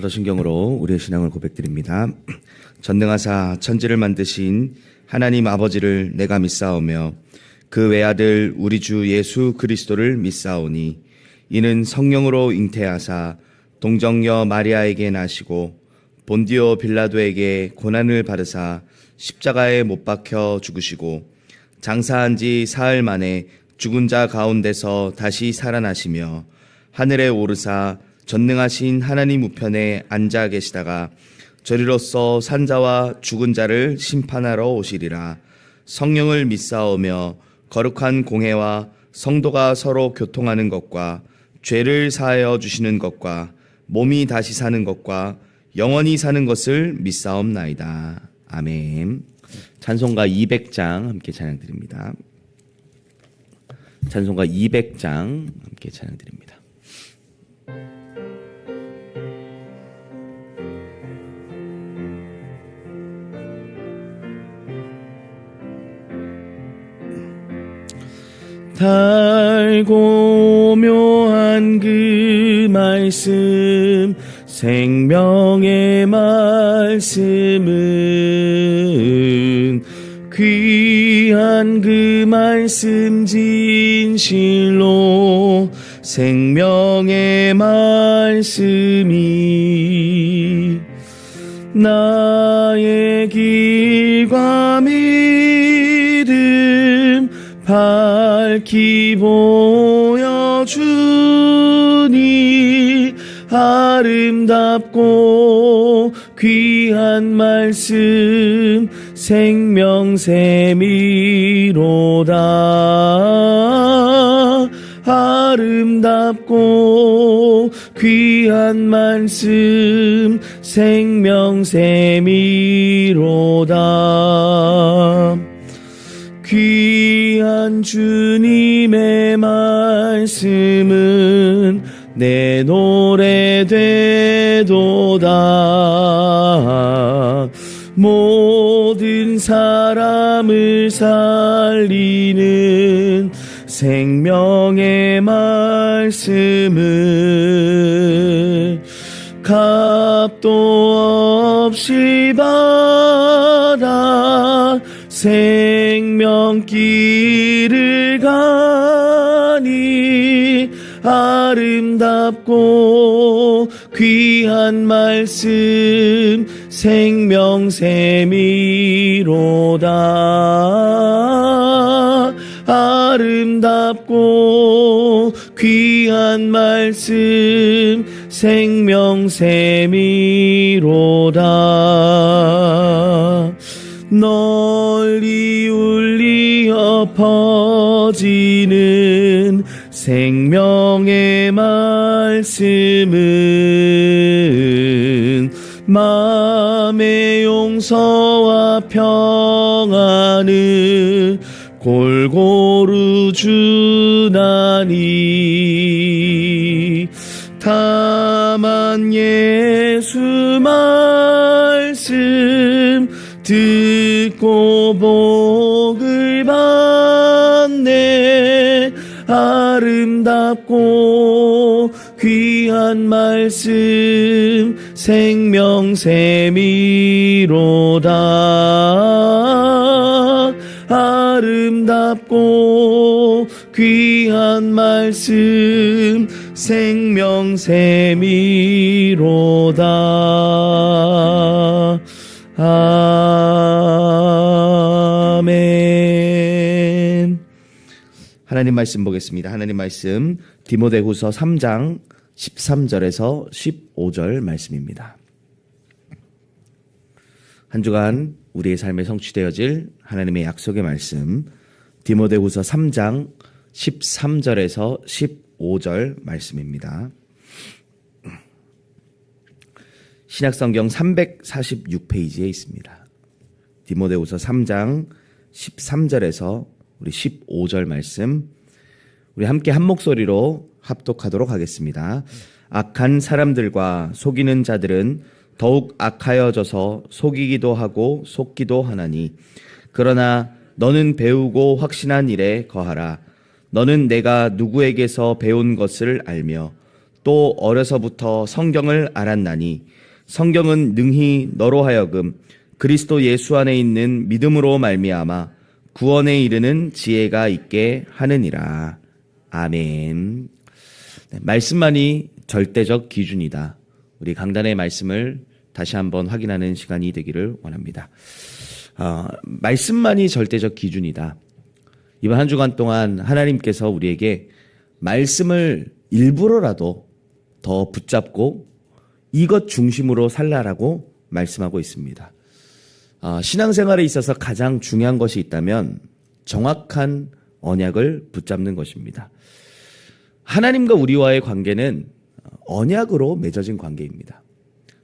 사도신경으로 우리의 신앙을 고백드립니다. 전능하사 천지를 만드신 하나님 아버지를 내가 믿사오며 그 외아들 우리 주 예수 그리스도를 믿사오니 이는 성령으로 잉태하사 동정녀 마리아에게 나시고 본디오 빌라도에게 고난을 받으사 십자가에 못 박혀 죽으시고 장사한 지 사흘 만에 죽은 자 가운데서 다시 살아나시며 하늘에 오르사 전능하신 하나님 우편에 앉아 계시다가 저리로서 산자와 죽은 자를 심판하러 오시리라. 성령을 믿사오며 거룩한 공회와 성도가 서로 교통하는 것과 죄를 사하여 주시는 것과 몸이 다시 사는 것과 영원히 사는 것을 믿사옵나이다. 아멘. 찬송가 200장 함께 찬양드립니다. 찬송가 200장 함께 찬양드립니다. 달고 묘한 그 말씀 생명의 말씀은 귀한 그 말씀 진실로 생명의 말씀이 나의 길과 믿음 밝히 보여주니 아름답고 귀한 말씀 생명샘이로다. 아름답고 귀한 말씀 생명샘이로다. 귀한 주님의 말씀은 내 노래 되도다. 모든 사람을 살리는 생명의 말씀을 값도 없이 받아 생명길을 가니 아름답고 귀한 말씀 생명샘이로다. 아름답고 귀한 말씀 생명샘이로다. 널리 울리어 퍼지는 생명의 말씀은 마음의 용서와 평안을 골고루 주나니 다만 예수 말씀 듣고 복을 받네. 아름답고 귀한 말씀 생명샘이로다. 아름답고 귀한 말씀 생명샘이로다. 아멘. 하나님 말씀 보겠습니다. 하나님 말씀 디모데후서 3장 13절에서 15절 말씀입니다. 한 주간 우리의 삶에 성취되어질 하나님의 약속의 말씀 디모데후서 3장 13절에서 15절 말씀입니다. 신약성경 346페이지에 있습니다. 디모데후서 3장 13절에서 우리 15절 말씀 우리 함께 한 목소리로 합독하도록 하겠습니다. 악한 사람들과 속이는 자들은 더욱 악하여져서 속이기도 하고 속기도 하나니 그러나 너는 배우고 확신한 일에 거하라. 너는 내가 누구에게서 배운 것을 알며 또 어려서부터 성경을 알았나니 성경은 능히 너로 하여금 그리스도 예수 안에 있는 믿음으로 말미암아 구원에 이르는 지혜가 있게 하느니라. 아멘. 말씀만이 절대적 기준이다. 우리 강단의 말씀을 다시 한번 확인하는 시간이 되기를 원합니다. 말씀만이 절대적 기준이다. 이번 한 주간 동안 하나님께서 우리에게 말씀을 일부러라도 더 붙잡고 이것 중심으로 살라라고 말씀하고 있습니다. 신앙생활에 있어서 가장 중요한 것이 있다면 정확한 언약을 붙잡는 것입니다. 하나님과 우리와의 관계는 언약으로 맺어진 관계입니다.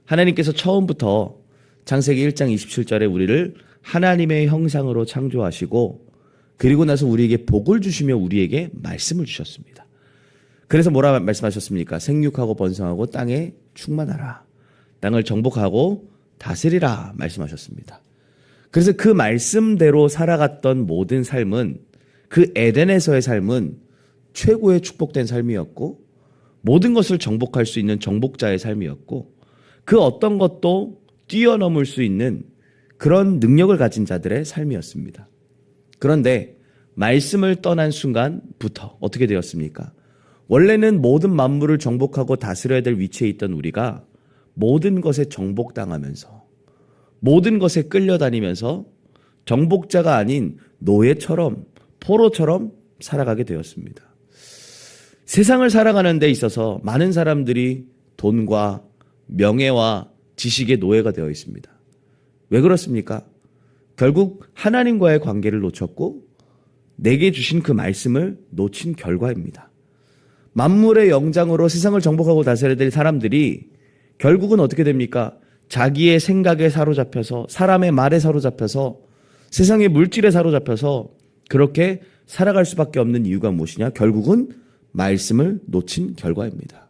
하나님께서 처음부터 창세기 1장 27절에 우리를 하나님의 형상으로 창조하시고 그리고 나서 우리에게 복을 주시며 우리에게 말씀을 주셨습니다. 그래서 뭐라 말씀하셨습니까? 생육하고 번성하고 땅에 충만하라. 땅을 정복하고 다스리라 말씀하셨습니다. 그래서 그 말씀대로 살아갔던 모든 삶은 그 에덴에서의 삶은 최고의 축복된 삶이었고 모든 것을 정복할 수 있는 정복자의 삶이었고 그 어떤 것도 뛰어넘을 수 있는 그런 능력을 가진 자들의 삶이었습니다. 그런데 말씀을 떠난 순간부터 어떻게 되었습니까? 원래는 모든 만물을 정복하고 다스려야 될 위치에 있던 우리가 모든 것에 정복당하면서 모든 것에 끌려다니면서 정복자가 아닌 노예처럼 포로처럼 살아가게 되었습니다. 세상을 살아가는 데 있어서 많은 사람들이 돈과 명예와 지식의 노예가 되어 있습니다. 왜 그렇습니까? 결국 하나님과의 관계를 놓쳤고 내게 주신 그 말씀을 놓친 결과입니다. 만물의 영장으로 세상을 정복하고 다스려야 될 사람들이 결국은 어떻게 됩니까? 자기의 생각에 사로잡혀서 사람의 말에 사로잡혀서 세상의 물질에 사로잡혀서 그렇게 살아갈 수밖에 없는 이유가 무엇이냐? 결국은 말씀을 놓친 결과입니다.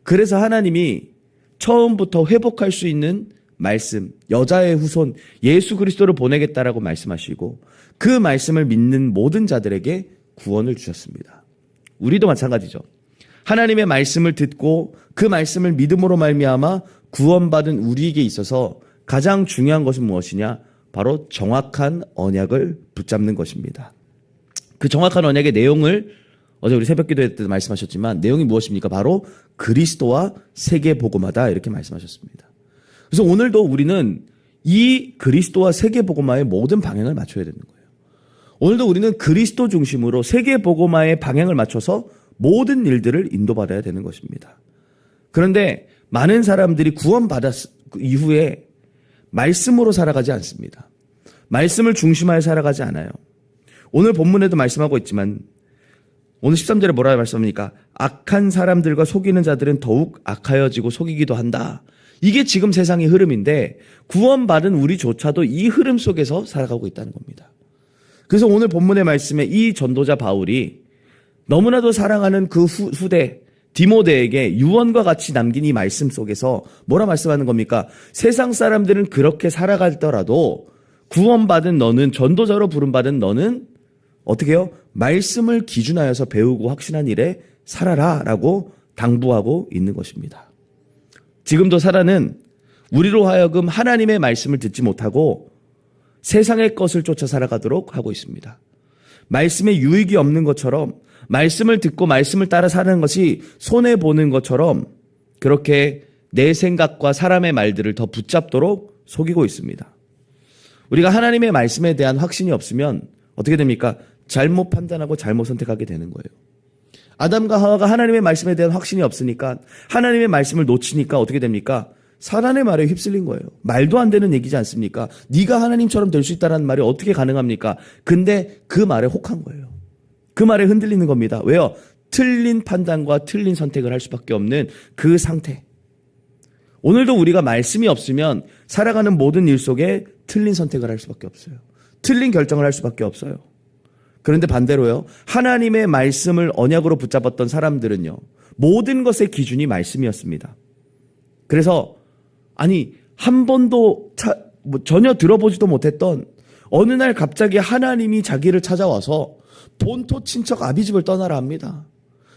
그래서 하나님이 처음부터 회복할 수 있는 말씀, 여자의 후손 예수 그리스도를 보내겠다라고 말씀하시고 그 말씀을 믿는 모든 자들에게 구원을 주셨습니다. 우리도 마찬가지죠. 하나님의 말씀을 듣고 그 말씀을 믿음으로 말미암아 구원받은 우리에게 있어서 가장 중요한 것은 무엇이냐? 바로 정확한 언약을 붙잡는 것입니다. 그 정확한 언약의 내용을 어제 우리 새벽기도회 때도 말씀하셨지만 내용이 무엇입니까? 바로 그리스도와 세계복음화다 이렇게 말씀하셨습니다. 그래서 오늘도 우리는 이 그리스도와 세계복음화의 모든 방향을 맞춰야 되는 거예요. 오늘도 우리는 그리스도 중심으로 세계복음화의 방향을 맞춰서 모든 일들을 인도받아야 되는 것입니다. 그런데 많은 사람들이 구원받았 이후에 말씀으로 살아가지 않습니다. 말씀을 중심하여 살아가지 않아요. 오늘 본문에도 말씀하고 있지만 오늘 13절에 뭐라 말씀합니까? 악한 사람들과 속이는 자들은 더욱 악하여지고 속이기도 한다. 이게 지금 세상의 흐름인데 구원받은 우리조차도 이 흐름 속에서 살아가고 있다는 겁니다. 그래서 오늘 본문의 말씀에 이 전도자 바울이 너무나도 사랑하는 그 후대 디모데에게 유언과 같이 남긴 이 말씀 속에서 뭐라 말씀하는 겁니까? 세상 사람들은 그렇게 살아가더라도 구원받은 너는, 전도자로 부름받은 너는 어떻게 해요? 말씀을 기준하여서 배우고 확신한 일에 살아라 라고 당부하고 있는 것입니다. 지금도 사라는 우리로 하여금 하나님의 말씀을 듣지 못하고 세상의 것을 쫓아 살아가도록 하고 있습니다. 말씀에 유익이 없는 것처럼 말씀을 듣고 말씀을 따라 사는 것이 손해보는 것처럼 그렇게 내 생각과 사람의 말들을 더 붙잡도록 속이고 있습니다. 우리가 하나님의 말씀에 대한 확신이 없으면 어떻게 됩니까? 잘못 판단하고 잘못 선택하게 되는 거예요. 아담과 하와가 하나님의 말씀에 대한 확신이 없으니까 하나님의 말씀을 놓치니까 어떻게 됩니까? 사단의 말에 휩쓸린 거예요. 말도 안 되는 얘기지 않습니까? 네가 하나님처럼 될 수 있다는 말이 어떻게 가능합니까? 근데 그 말에 혹한 거예요. 그 말에 흔들리는 겁니다. 왜요? 틀린 판단과 틀린 선택을 할 수밖에 없는 그 상태. 오늘도 우리가 말씀이 없으면 살아가는 모든 일 속에 틀린 선택을 할 수밖에 없어요. 틀린 결정을 할 수밖에 없어요. 그런데 반대로요. 하나님의 말씀을 언약으로 붙잡았던 사람들은요. 모든 것의 기준이 말씀이었습니다. 그래서 한 번도 전혀 들어보지도 못했던 어느 날 갑자기 하나님이 자기를 찾아와서 본토 친척 아비집을 떠나라 합니다.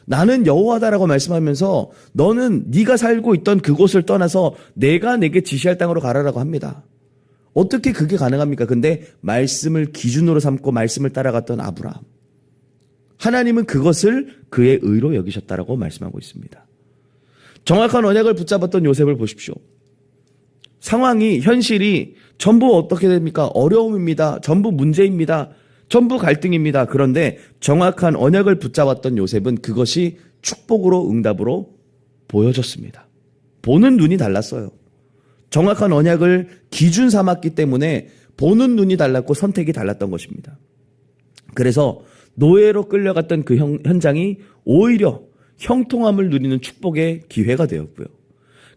나는 여호와다라고 말씀하면서 너는 네가 살고 있던 그곳을 떠나서 내가 내게 지시할 땅으로 가라라고 합니다. 어떻게 그게 가능합니까? 근데 말씀을 기준으로 삼고 말씀을 따라갔던 아브라함. 하나님은 그것을 그의 의로 여기셨다라고 말씀하고 있습니다. 정확한 언약을 붙잡았던 요셉을 보십시오. 상황이, 현실이 전부 어떻게 됩니까? 어려움입니다. 전부 문제입니다. 전부 갈등입니다. 그런데 정확한 언약을 붙잡았던 요셉은 그것이 축복으로 응답으로 보여졌습니다. 보는 눈이 달랐어요. 정확한 언약을 기준 삼았기 때문에 보는 눈이 달랐고 선택이 달랐던 것입니다. 그래서 노예로 끌려갔던 그 현장이 오히려 형통함을 누리는 축복의 기회가 되었고요.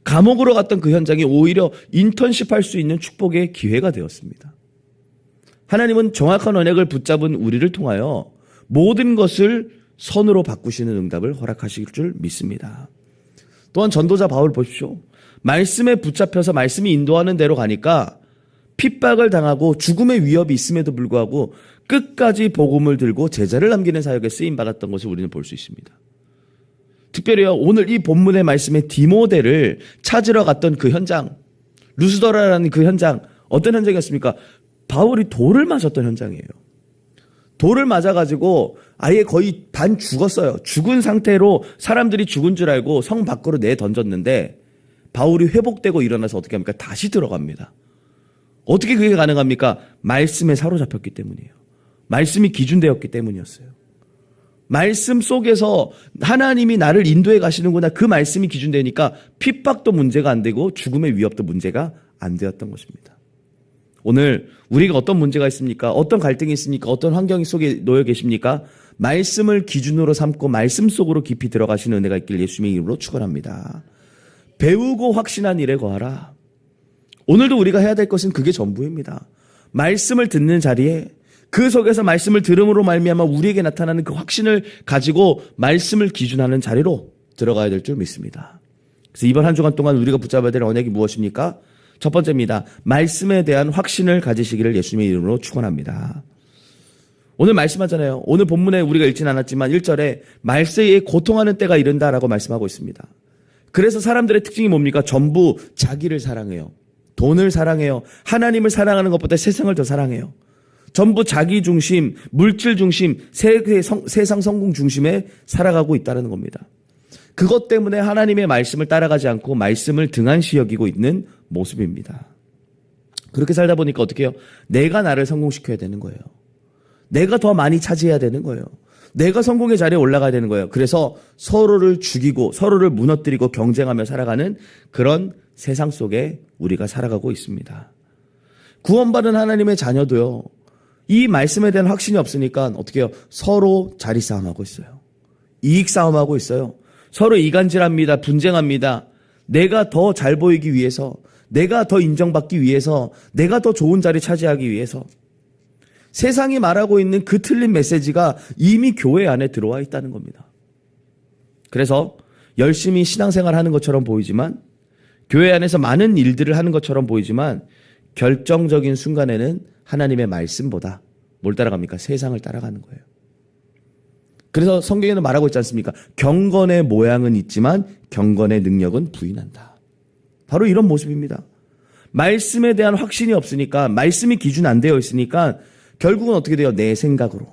감옥으로 갔던 그 현장이 오히려 인턴십 할 수 있는 축복의 기회가 되었습니다. 하나님은 정확한 언약을 붙잡은 우리를 통하여 모든 것을 선으로 바꾸시는 응답을 허락하실 줄 믿습니다. 또한 전도자 바울 보십시오. 말씀에 붙잡혀서 말씀이 인도하는 대로 가니까 핍박을 당하고 죽음의 위협이 있음에도 불구하고 끝까지 복음을 들고 제자를 남기는 사역에 쓰임받았던 것을 우리는 볼 수 있습니다. 특별히요, 오늘 이 본문의 말씀에 디모데를 찾으러 갔던 그 현장, 루스더라라는 그 현장, 어떤 현장이었습니까? 바울이 돌을 맞았던 현장이에요. 돌을 맞아가지고 아예 거의 반 죽었어요. 죽은 상태로 사람들이 죽은 줄 알고 성 밖으로 내던졌는데 바울이 회복되고 일어나서 어떻게 합니까? 다시 들어갑니다. 어떻게 그게 가능합니까? 말씀에 사로잡혔기 때문이에요. 말씀이 기준되었기 때문이었어요. 말씀 속에서 하나님이 나를 인도해 가시는구나. 그 말씀이 기준되니까 핍박도 문제가 안 되고 죽음의 위협도 문제가 안 되었던 것입니다. 오늘 우리가 어떤 문제가 있습니까? 어떤 갈등이 있습니까? 어떤 환경 속에 놓여 계십니까? 말씀을 기준으로 삼고 말씀 속으로 깊이 들어가시는 은혜가 있길 예수님의 이름으로 축원합니다. 배우고 확신한 일에 거하라. 오늘도 우리가 해야 될 것은 그게 전부입니다. 말씀을 듣는 자리에 그 속에서 말씀을 들음으로 말미암아 우리에게 나타나는 그 확신을 가지고 말씀을 기준하는 자리로 들어가야 될 줄 믿습니다. 그래서 이번 한 주간 동안 우리가 붙잡아야 될 언약이 무엇입니까? 첫 번째입니다. 말씀에 대한 확신을 가지시기를 예수님의 이름으로 축원합니다. 오늘 말씀하잖아요. 오늘 본문에 우리가 읽진 않았지만 1절에 말세에 고통하는 때가 이른다라고 말씀하고 있습니다. 그래서 사람들의 특징이 뭡니까? 전부 자기를 사랑해요. 돈을 사랑해요. 하나님을 사랑하는 것보다 세상을 더 사랑해요. 전부 자기 중심, 물질 중심, 세상 성공 중심에 살아가고 있다는 겁니다. 그것 때문에 하나님의 말씀을 따라가지 않고 말씀을 등한시 여기고 있는 모습입니다. 그렇게 살다 보니까 어떻게 해요? 내가 나를 성공시켜야 되는 거예요. 내가 더 많이 차지해야 되는 거예요. 내가 성공의 자리에 올라가야 되는 거예요. 그래서 서로를 죽이고 서로를 무너뜨리고 경쟁하며 살아가는 그런 세상 속에 우리가 살아가고 있습니다. 구원받은 하나님의 자녀도요, 이 말씀에 대한 확신이 없으니까 어떻게 해요? 서로 자리 싸움하고 있어요. 이익 싸움하고 있어요. 서로 이간질합니다. 분쟁합니다. 내가 더 잘 보이기 위해서, 내가 더 인정받기 위해서, 내가 더 좋은 자리 차지하기 위해서. 세상이 말하고 있는 그 틀린 메시지가 이미 교회 안에 들어와 있다는 겁니다. 그래서 열심히 신앙생활 하는 것처럼 보이지만, 교회 안에서 많은 일들을 하는 것처럼 보이지만 결정적인 순간에는 하나님의 말씀보다 뭘 따라갑니까? 세상을 따라가는 거예요. 그래서 성경에는 말하고 있지 않습니까? 경건의 모양은 있지만 경건의 능력은 부인한다. 바로 이런 모습입니다. 말씀에 대한 확신이 없으니까, 말씀이 기준 안 되어 있으니까 결국은 어떻게 돼요? 내 생각으로,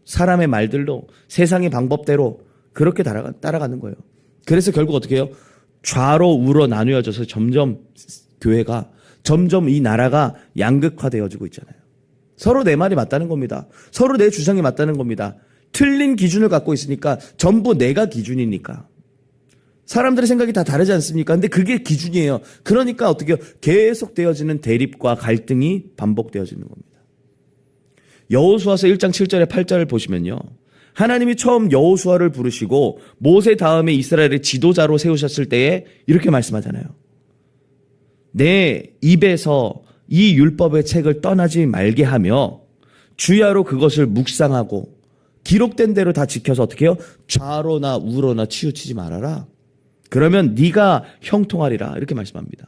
사람의 말들로, 세상의 방법대로 그렇게 따라가는 거예요. 그래서 결국 어떻게 해요? 좌로 우로 나누어져서 점점 교회가, 점점 이 나라가 양극화되어지고 있잖아요. 서로 내 말이 맞다는 겁니다. 서로 내 주장이 맞다는 겁니다. 틀린 기준을 갖고 있으니까, 전부 내가 기준이니까. 사람들의 생각이 다 다르지 않습니까? 근데 그게 기준이에요. 그러니까 어떻게 해요? 계속 되어지는 대립과 갈등이 반복되어지는 겁니다. 여호수아서 1장 7절에 8절을 보시면요, 하나님이 처음 여호수아를 부르시고 모세 다음에 이스라엘의 지도자로 세우셨을 때에 이렇게 말씀하잖아요. 내 입에서 이 율법의 책을 떠나지 말게 하며 주야로 그것을 묵상하고 기록된 대로 다 지켜서 어떻게 해요? 좌로나 우로나 치우치지 말아라. 그러면 네가 형통하리라. 이렇게 말씀합니다.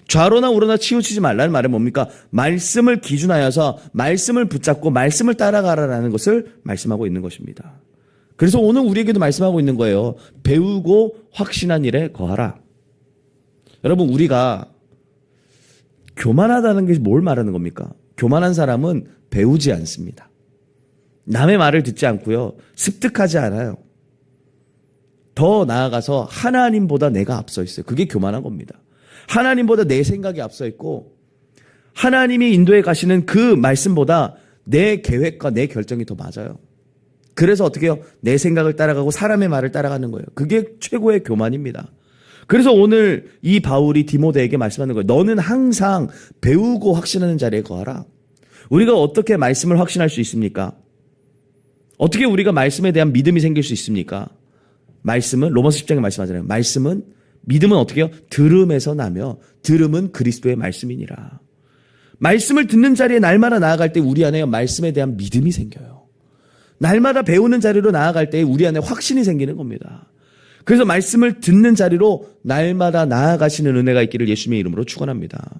좌로나 우로나 치우치지 말라는 말은 뭡니까? 말씀을 기준하여서 말씀을 붙잡고 말씀을 따라가라라는 것을 말씀하고 있는 것입니다. 그래서 오늘 우리에게도 말씀하고 있는 거예요. 배우고 확신한 일에 거하라. 여러분, 우리가 교만하다는 게 뭘 말하는 겁니까? 교만한 사람은 배우지 않습니다. 남의 말을 듣지 않고요. 습득하지 않아요. 더 나아가서 하나님보다 내가 앞서 있어요. 그게 교만한 겁니다. 하나님보다 내 생각이 앞서 있고 하나님이 인도해 가시는 그 말씀보다 내 계획과 내 결정이 더 맞아요. 그래서 어떻게 해요? 내 생각을 따라가고 사람의 말을 따라가는 거예요. 그게 최고의 교만입니다. 그래서 오늘 이 바울이 디모데에게 말씀하는 거예요. 너는 항상 배우고 확신하는 자리에 거하라. 우리가 어떻게 말씀을 확신할 수 있습니까? 어떻게 우리가 말씀에 대한 믿음이 생길 수 있습니까? 말씀은 로마서 10장에 말씀하잖아요. 믿음은 어떻게 해요? 들음에서 나며 들음은 그리스도의 말씀이니라. 말씀을 듣는 자리에 날마다 나아갈 때 우리 안에 말씀에 대한 믿음이 생겨요. 날마다 배우는 자리로 나아갈 때 우리 안에 확신이 생기는 겁니다. 그래서 말씀을 듣는 자리로 날마다 나아가시는 은혜가 있기를 예수님의 이름으로 축원합니다.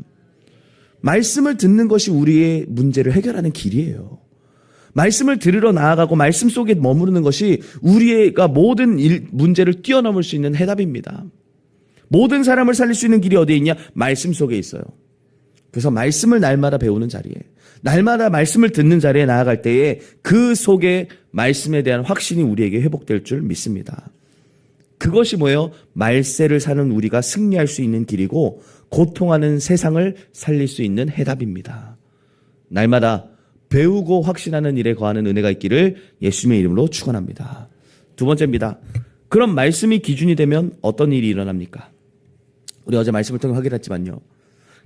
말씀을 듣는 것이 우리의 문제를 해결하는 길이에요. 말씀을 들으러 나아가고 말씀 속에 머무르는 것이 우리가 모든 문제를 뛰어넘을 수 있는 해답입니다. 모든 사람을 살릴 수 있는 길이 어디에 있냐? 말씀 속에 있어요. 그래서 말씀을 날마다 배우는 자리에, 날마다 말씀을 듣는 자리에 나아갈 때에 그 속에 말씀에 대한 확신이 우리에게 회복될 줄 믿습니다. 그것이 뭐예요? 말세를 사는 우리가 승리할 수 있는 길이고 고통하는 세상을 살릴 수 있는 해답입니다. 날마다 배우고 확신하는 일에 거하는 은혜가 있기를 예수님의 이름으로 축원합니다. 두 번째입니다. 그럼 말씀이 기준이 되면 어떤 일이 일어납니까? 우리 어제 말씀을 통해 확인했지만요.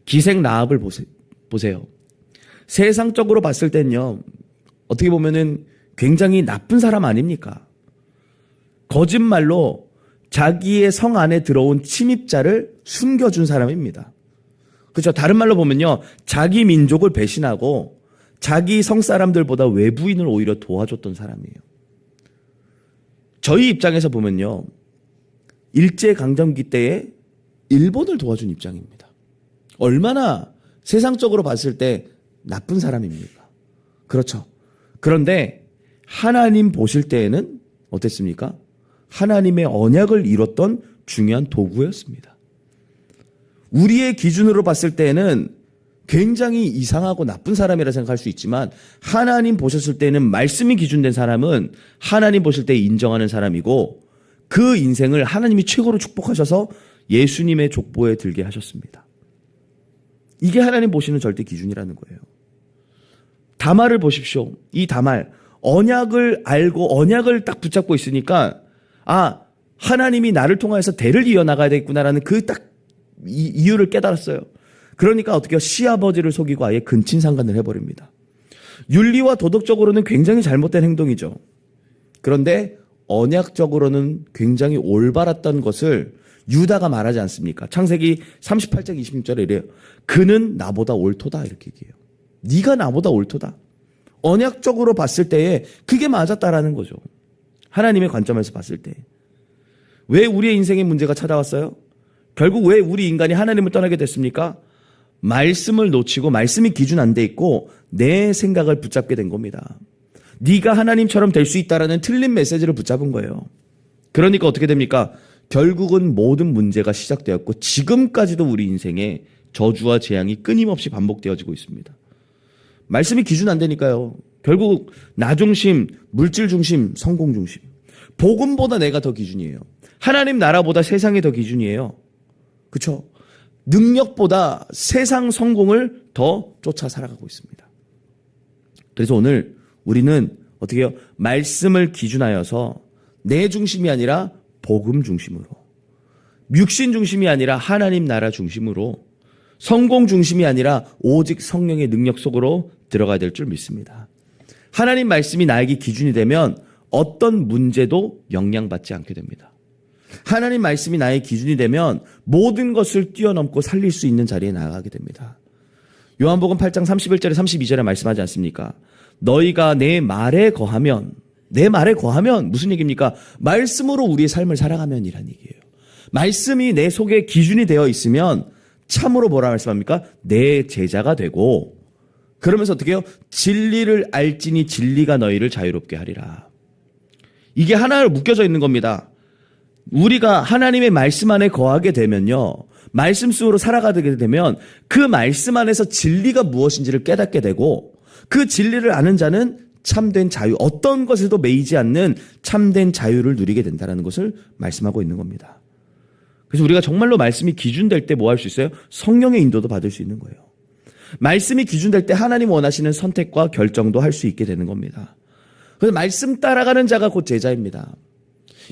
기생 라합을 보세요. 세상적으로 봤을 땐요. 어떻게 보면은 굉장히 나쁜 사람 아닙니까? 거짓말로 자기의 성 안에 들어온 침입자를 숨겨준 사람입니다. 그렇죠? 다른 말로 보면요. 자기 민족을 배신하고 자기 성 사람들보다 외부인을 오히려 도와줬던 사람이에요. 저희 입장에서 보면요. 일제강점기 때에 일본을 도와준 입장입니다. 얼마나 세상적으로 봤을 때 나쁜 사람입니까? 그렇죠. 그런데 하나님 보실 때에는 어땠습니까? 하나님의 언약을 이뤘던 중요한 도구였습니다. 우리의 기준으로 봤을 때에는 굉장히 이상하고 나쁜 사람이라 생각할 수 있지만 하나님 보셨을 때는 말씀이 기준된 사람은 하나님 보실 때 인정하는 사람이고 그 인생을 하나님이 최고로 축복하셔서 예수님의 족보에 들게 하셨습니다. 이게 하나님 보시는 절대 기준이라는 거예요. 다말을 보십시오. 이 다말 언약을 알고 언약을 딱 붙잡고 있으니까 하나님이 나를 통해서 대를 이어나가야 되겠구나라는 그 딱 이유를 깨달았어요. 그러니까 어떻게 시아버지를 속이고 아예 근친상간을 해버립니다. 윤리와 도덕적으로는 굉장히 잘못된 행동이죠. 그런데 언약적으로는 굉장히 올바랐던 것을 유다가 말하지 않습니까? 창세기 38장 26절에 이래요. 그는 나보다 옳도다 이렇게 얘기해요. 네가 나보다 옳도다. 언약적으로 봤을 때에 그게 맞았다라는 거죠. 하나님의 관점에서 봤을 때. 왜 우리의 인생에 문제가 찾아왔어요? 결국 왜 우리 인간이 하나님을 떠나게 됐습니까? 말씀을 놓치고 말씀이 기준 안 돼 있고 내 생각을 붙잡게 된 겁니다. 네가 하나님처럼 될 수 있다라는 틀린 메시지를 붙잡은 거예요. 그러니까 어떻게 됩니까? 결국은 모든 문제가 시작되었고 지금까지도 우리 인생에 저주와 재앙이 끊임없이 반복되어지고 있습니다. 말씀이 기준 안 되니까요. 결국 나 중심, 물질 중심, 성공 중심. 복음보다 내가 더 기준이에요. 하나님 나라보다 세상이 더 기준이에요. 그렇죠? 능력보다 세상 성공을 더 쫓아 살아가고 있습니다. 그래서 오늘 우리는 어떻게 해요? 말씀을 기준하여서 내 중심이 아니라 복음 중심으로, 육신 중심이 아니라 하나님 나라 중심으로, 성공 중심이 아니라 오직 성령의 능력 속으로 들어가야 될 줄 믿습니다. 하나님 말씀이 나에게 기준이 되면 어떤 문제도 영향받지 않게 됩니다. 하나님 말씀이 나의 기준이 되면 모든 것을 뛰어넘고 살릴 수 있는 자리에 나아가게 됩니다. 요한복음 8장 31절에 32절에 말씀하지 않습니까? 너희가 내 말에 거하면 무슨 얘기입니까? 말씀으로 우리의 삶을 살아가면이라는 얘기예요. 말씀이 내 속에 기준이 되어 있으면 참으로 뭐라 말씀합니까? 내 제자가 되고, 그러면서 어떻게 해요? 진리를 알지니 진리가 너희를 자유롭게 하리라. 이게 하나로 묶여져 있는 겁니다. 우리가 하나님의 말씀 안에 거하게 되면요, 말씀 속으로 살아가게 되면 그 말씀 안에서 진리가 무엇인지를 깨닫게 되고, 그 진리를 아는 자는 참된 자유, 어떤 것에도 매이지 않는 참된 자유를 누리게 된다는 것을 말씀하고 있는 겁니다. 그래서 우리가 정말로 말씀이 기준될 때 뭐 할 수 있어요? 성령의 인도도 받을 수 있는 거예요. 말씀이 기준될 때 하나님 원하시는 선택과 결정도 할 수 있게 되는 겁니다. 그래서 말씀 따라가는 자가 곧 제자입니다.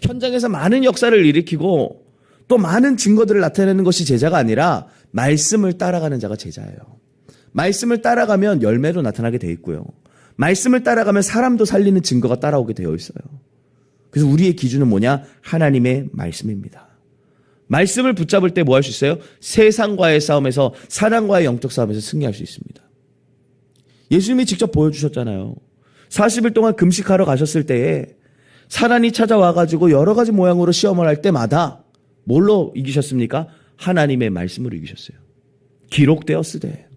현장에서 많은 역사를 일으키고 또 많은 증거들을 나타내는 것이 제자가 아니라 말씀을 따라가는 자가 제자예요. 말씀을 따라가면 열매도 나타나게 돼 있고요. 말씀을 따라가면 사람도 살리는 증거가 따라오게 되어 있어요. 그래서 우리의 기준은 뭐냐? 하나님의 말씀입니다. 말씀을 붙잡을 때 뭐 할 수 있어요? 세상과의 싸움에서, 사랑과의 영적 싸움에서 승리할 수 있습니다. 예수님이 직접 보여주셨잖아요. 40일 동안 금식하러 가셨을 때에 사단이 찾아와가지고 여러 가지 모양으로 시험을 할 때마다 뭘로 이기셨습니까? 하나님의 말씀으로 이기셨어요. 기록되었으되.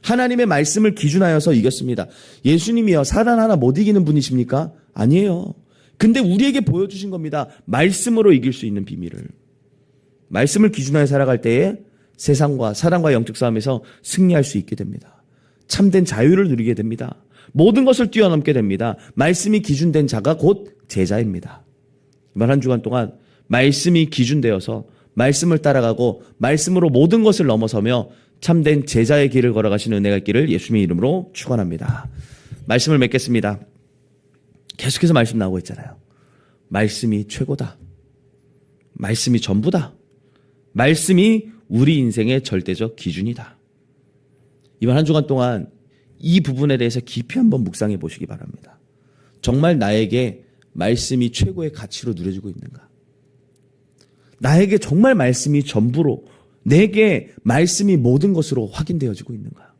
하나님의 말씀을 기준하여서 이겼습니다. 예수님이요, 사단 하나 못 이기는 분이십니까? 아니에요. 근데 우리에게 보여주신 겁니다. 말씀으로 이길 수 있는 비밀을. 말씀을 기준하여 살아갈 때에 세상과 사단과 영적 싸움에서 승리할 수 있게 됩니다. 참된 자유를 누리게 됩니다. 모든 것을 뛰어넘게 됩니다. 말씀이 기준된 자가 곧 제자입니다. 이번 한 주간 동안 말씀이 기준되어서 말씀을 따라가고 말씀으로 모든 것을 넘어서며 참된 제자의 길을 걸어가시는 은혜가 있기를 예수님의 이름으로 축원합니다. 말씀을 맺겠습니다. 계속해서 말씀 나오고 있잖아요. 말씀이 최고다. 말씀이 전부다. 말씀이 우리 인생의 절대적 기준이다. 이번 한 주간 동안 이 부분에 대해서 깊이 한번 묵상해 보시기 바랍니다. 정말 나에게 말씀이 최고의 가치로 누려지고 있는가? 나에게 정말 말씀이 전부로, 내게 말씀이 모든 것으로 확인되어지고 있는가?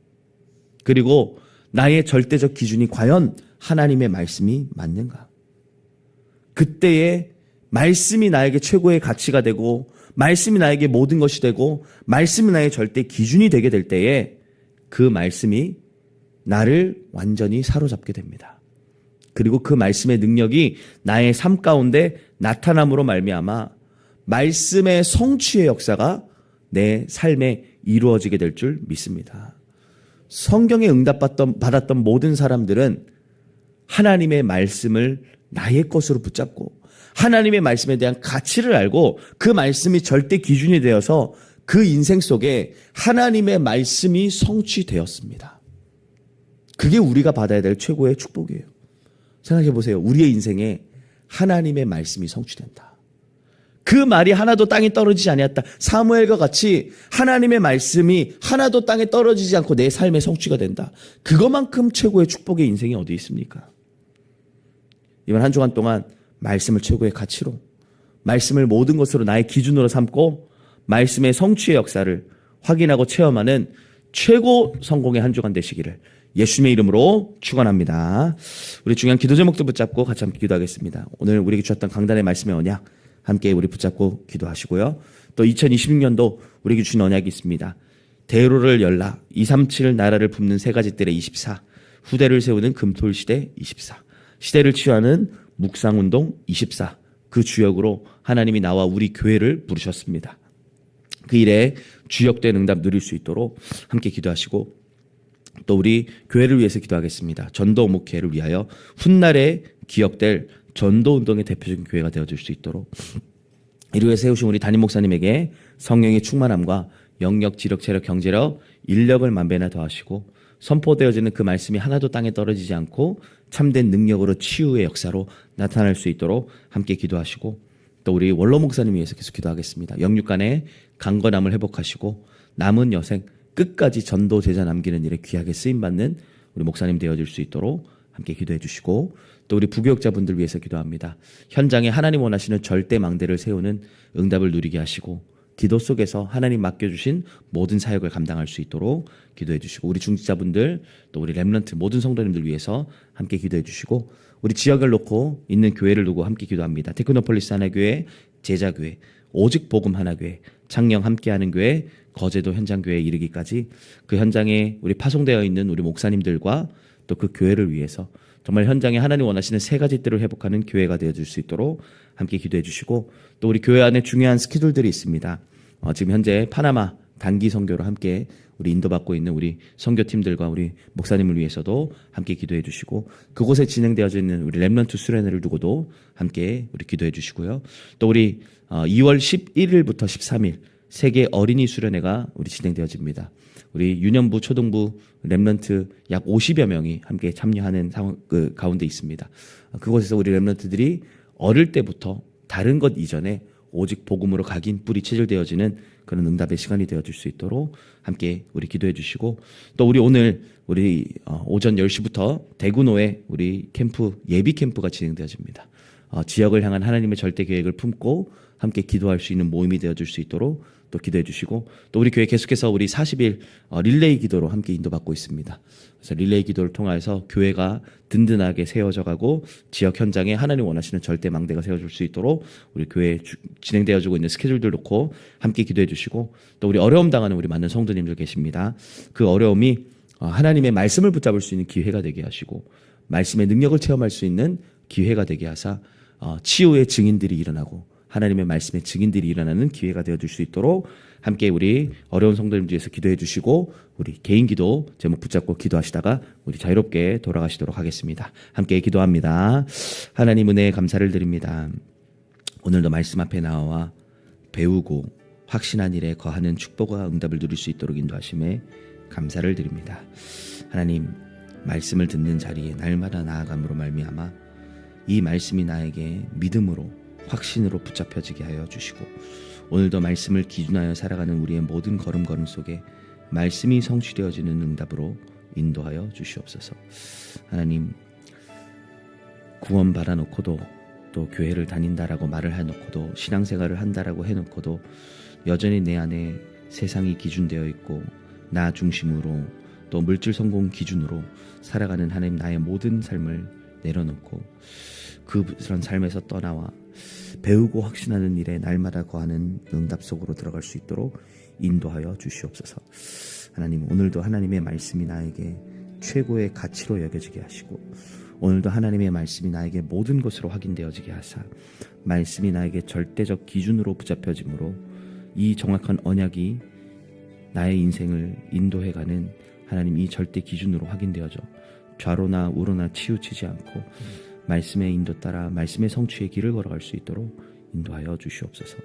그리고 나의 절대적 기준이 과연 하나님의 말씀이 맞는가? 그때에 말씀이 나에게 최고의 가치가 되고, 말씀이 나에게 모든 것이 되고, 말씀이 나의 절대 기준이 되게 될 때에 그 말씀이 나를 완전히 사로잡게 됩니다. 그리고 그 말씀의 능력이 나의 삶 가운데 나타남으로 말미암아 말씀의 성취의 역사가 내 삶에 이루어지게 될 줄 믿습니다. 성경에 응답받았던 모든 사람들은 하나님의 말씀을 나의 것으로 붙잡고 하나님의 말씀에 대한 가치를 알고 그 말씀이 절대 기준이 되어서 그 인생 속에 하나님의 말씀이 성취되었습니다. 그게 우리가 받아야 될 최고의 축복이에요. 생각해 보세요. 우리의 인생에 하나님의 말씀이 성취된다. 그 말이 하나도 땅에 떨어지지 아니었다. 사무엘과 같이 하나님의 말씀이 하나도 땅에 떨어지지 않고 내 삶의 성취가 된다. 그것만큼 최고의 축복의 인생이 어디 있습니까? 이번 한 주간 동안 말씀을 최고의 가치로, 말씀을 모든 것으로 나의 기준으로 삼고 말씀의 성취의 역사를 확인하고 체험하는 최고 성공의 한 주간 되시기를 예수님의 이름으로 축원합니다. 우리 중요한 기도 제목도 붙잡고 같이 함께 기도하겠습니다. 오늘 우리에게 주셨던 강단의 말씀의 언약 함께 우리 붙잡고 기도하시고요. 또 2026년도 우리에게 주신 언약이 있습니다. 대로를 열라 237 나라를 붓는 세 가지 뜰의 24, 후대를 세우는 금토일 시대 24, 시대를 치유하는 묵상운동 24, 그 주역으로 하나님이 나와 우리 교회를 부르셨습니다. 그 일에 주역된 응답 누릴 수 있도록 함께 기도하시고 또 우리 교회를 위해서 기도하겠습니다. 전도 목회를 위하여 훗날에 기억될 전도운동의 대표적인 교회가 되어줄 수 있도록 이를 위해 세우신 우리 담임 목사님에게 성령의 충만함과 영력, 지력, 체력, 경제력, 인력을 만배나 더하시고 선포되어지는 그 말씀이 하나도 땅에 떨어지지 않고 참된 능력으로 치유의 역사로 나타날 수 있도록 함께 기도하시고 또 우리 원로 목사님 위해서 계속 기도하겠습니다. 영육간의 강건함을 회복하시고 남은 여생 끝까지 전도 제자 남기는 일에 귀하게 쓰임받는 우리 목사님 되어줄 수 있도록 함께 기도해 주시고 또 우리 부교육자분들 위해서 기도합니다. 현장에 하나님 원하시는 절대 망대를 세우는 응답을 누리게 하시고 기도 속에서 하나님 맡겨주신 모든 사역을 감당할 수 있도록 기도해 주시고 우리 중직자분들 또 우리 렘넌트 모든 성도님들 위해서 함께 기도해 주시고 우리 지역을 놓고 있는 교회를 두고 함께 기도합니다. 테크노폴리스 하나교회, 제자교회, 오직 복음 하나교회, 창녕 함께하는 교회, 거제도 현장교회에 이르기까지 그 현장에 우리 파송되어 있는 우리 목사님들과 또 그 교회를 위해서 정말 현장에 하나님 원하시는 세 가지 뜰을 회복하는 교회가 되어줄 수 있도록 함께 기도해 주시고, 또 우리 교회 안에 중요한 스케줄들이 있습니다. 지금 현재 파나마 단기 선교로 함께 우리 인도받고 있는 우리 선교팀들과 우리 목사님을 위해서도 함께 기도해 주시고, 그곳에 진행되어져 있는 우리 렘넌트 수련회를 두고도 함께 우리 기도해 주시고요. 또 우리 2월 11일부터 13일 세계 어린이 수련회가 우리 진행되어집니다. 우리 유년부, 초등부, 렘넌트 약 50여 명이 함께 참여하는 상황 가운데 있습니다. 그곳에서 우리 렘넌트들이 어릴 때부터 다른 것 이전에 오직 복음으로 각인 뿌리 체질되어지는 그런 응답의 시간이 되어줄 수 있도록 함께 우리 기도해 주시고, 또 우리 오늘 우리 오전 10시부터 대구노에 우리 캠프 예비 캠프가 진행되어집니다. 지역을 향한 하나님의 절대 계획을 품고 함께 기도할 수 있는 모임이 되어줄 수 있도록 또 기도해 주시고, 또 우리 교회 계속해서 우리 40일 릴레이 기도로 함께 인도받고 있습니다. 그래서 릴레이 기도를 통해서 교회가 든든하게 세워져 가고 지역 현장에 하나님 원하시는 절대 망대가 세워질 수 있도록 우리 교회에 진행되어지고 있는 스케줄들 놓고 함께 기도해 주시고, 또 우리 어려움 당하는 우리 많은 성도님들 계십니다. 그 어려움이 하나님의 말씀을 붙잡을 수 있는 기회가 되게 하시고, 말씀의 능력을 체험할 수 있는 기회가 되게 하사 치유의 증인들이 일어나고 하나님의 말씀의 증인들이 일어나는 기회가 되어줄 수 있도록 함께 우리 어려운 성도님들 위해서 기도해 주시고, 우리 개인 기도 제목 붙잡고 기도하시다가 우리 자유롭게 돌아가시도록 하겠습니다. 함께 기도합니다. 하나님 은혜에 감사를 드립니다. 오늘도 말씀 앞에 나와 배우고 확신한 일에 거하는 축복과 응답을 누릴 수 있도록 인도하심에 감사를 드립니다. 하나님, 말씀을 듣는 자리에 날마다 나아감으로 말미암아 이 말씀이 나에게 믿음으로 확신으로 붙잡혀지게 하여 주시고, 오늘도 말씀을 기준하여 살아가는 우리의 모든 걸음걸음 속에 말씀이 성취되어지는 응답으로 인도하여 주시옵소서. 하나님, 구원 받아놓고도 또 교회를 다닌다라고 말을 해놓고도 신앙생활을 한다라고 해놓고도 여전히 내 안에 세상이 기준되어 있고 나 중심으로 또 물질 성공 기준으로 살아가는 하나님, 나의 모든 삶을 내려놓고 그런 삶에서 떠나와 배우고 확신하는 일에 날마다 거하는 응답 속으로 들어갈 수 있도록 인도하여 주시옵소서. 하나님, 오늘도 하나님의 말씀이 나에게 최고의 가치로 여겨지게 하시고, 오늘도 하나님의 말씀이 나에게 모든 것으로 확인되어지게 하사 말씀이 나에게 절대적 기준으로 붙잡혀짐으로 이 정확한 언약이 나의 인생을 인도해가는 하나님, 이 절대 기준으로 확인되어져 좌로나 우로나 치우치지 않고 말씀의 인도 따라 말씀의 성취의 길을 걸어갈 수 있도록 인도하여 주시옵소서.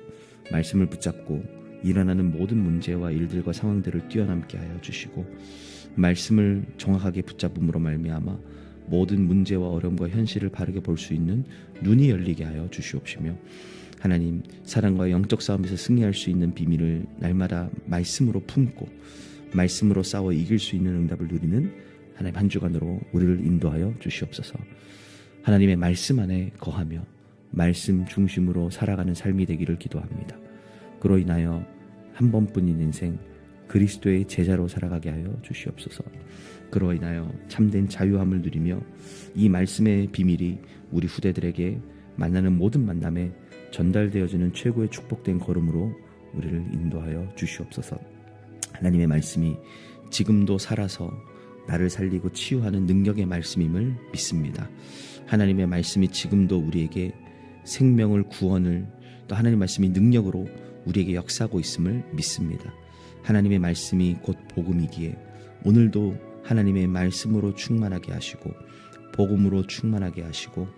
말씀을 붙잡고 일어나는 모든 문제와 일들과 상황들을 뛰어넘게 하여 주시고, 말씀을 정확하게 붙잡음으로 말미암아 모든 문제와 어려움과 현실을 바르게 볼 수 있는 눈이 열리게 하여 주시옵시며, 하나님, 사랑과 영적 싸움에서 승리할 수 있는 비밀을 날마다 말씀으로 품고 말씀으로 싸워 이길 수 있는 응답을 누리는 하나님 한 주간으로 우리를 인도하여 주시옵소서. 하나님의 말씀 안에 거하며 말씀 중심으로 살아가는 삶이 되기를 기도합니다. 그로 인하여 한 번뿐인 인생 그리스도의 제자로 살아가게 하여 주시옵소서. 그로 인하여 참된 자유함을 누리며 이 말씀의 비밀이 우리 후대들에게 만나는 모든 만남에 전달되어지는 최고의 축복된 걸음으로 우리를 인도하여 주시옵소서. 하나님의 말씀이 지금도 살아서 나를 살리고 치유하는 능력의 말씀임을 믿습니다. 하나님의 말씀이 지금도 우리에게 생명을, 구원을, 또 하나님의 말씀이 능력으로 우리에게 역사하고 있음을 믿습니다. 하나님의 말씀이 곧 복음이기에 오늘도 하나님의 말씀으로 충만하게 하시고 복음으로 충만하게 하시고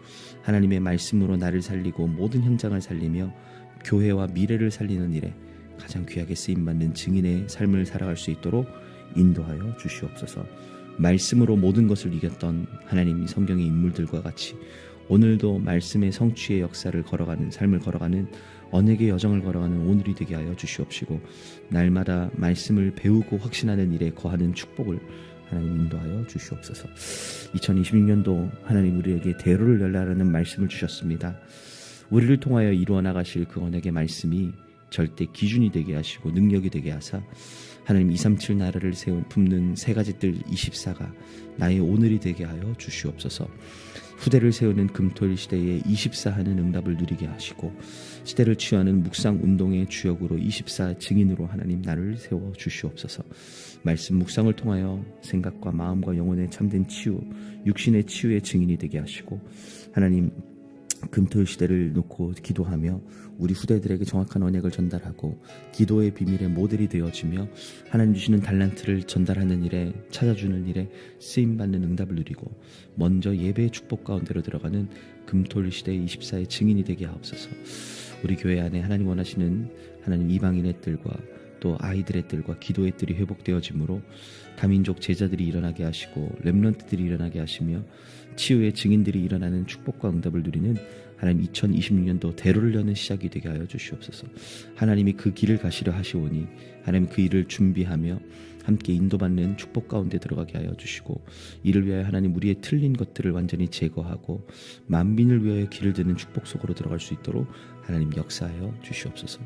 하나님의 말씀으로 나를 살리고 모든 현장을 살리며 교회와 미래를 살리는 일에 가장 귀하게 쓰임받는 증인의 삶을 살아갈 수 있도록 인도하여 주시옵소서. 말씀으로 모든 것을 이겼던 하나님 성경의 인물들과 같이 오늘도 말씀의 성취의 역사를 걸어가는 삶을 걸어가는 언약의 여정을 걸어가는 오늘이 되게 하여 주시옵시고, 날마다 말씀을 배우고 확신하는 일에 거하는 축복을 하나님 인도하여 주시옵소서. 2026년도 하나님 우리에게 대로를 열라라는 말씀을 주셨습니다. 우리를 통하여 이루어 나가실 그 언약의 말씀이 절대 기준이 되게 하시고 능력이 되게 하사 하나님 237 나라를 품는 세 가지 뜰 24가 나의 오늘이 되게 하여 주시옵소서. 후대를 세우는 금토일 시대에 24 하는 응답을 누리게 하시고 시대를 취하는 묵상 운동의 주역으로 24 증인으로 하나님 나를 세워 주시옵소서. 말씀 묵상을 통하여 생각과 마음과 영혼의 참된 치유, 육신의 치유의 증인이 되게 하시고 하나님 금토일 시대를 놓고 기도하며 우리 후대들에게 정확한 언약을 전달하고 기도의 비밀의 모델이 되어지며 하나님 주시는 달란트를 전달하는 일에 찾아주는 일에 쓰임받는 응답을 누리고 먼저 예배의 축복 가운데로 들어가는 금토일 시대의 24의 증인이 되게 하옵소서. 우리 교회 안에 하나님 원하시는 하나님 이방인의 뜰과 또 아이들의 뜰과 기도의 뜰이 회복되어지므로 다민족 제자들이 일어나게 하시고 렘넌트들이 일어나게 하시며 치유의 증인들이 일어나는 축복과 응답을 누리는 하나님 2026년도 대로를 여는 시작이 되게 하여 주시옵소서. 하나님이 그 길을 가시려 하시오니 하나님 그 일을 준비하며 함께 인도받는 축복 가운데 들어가게 하여 주시고 이를 위하여 하나님 우리의 틀린 것들을 완전히 제거하고 만민을 위하여 길을 드는 축복 속으로 들어갈 수 있도록 하나님 역사하여 주시옵소서.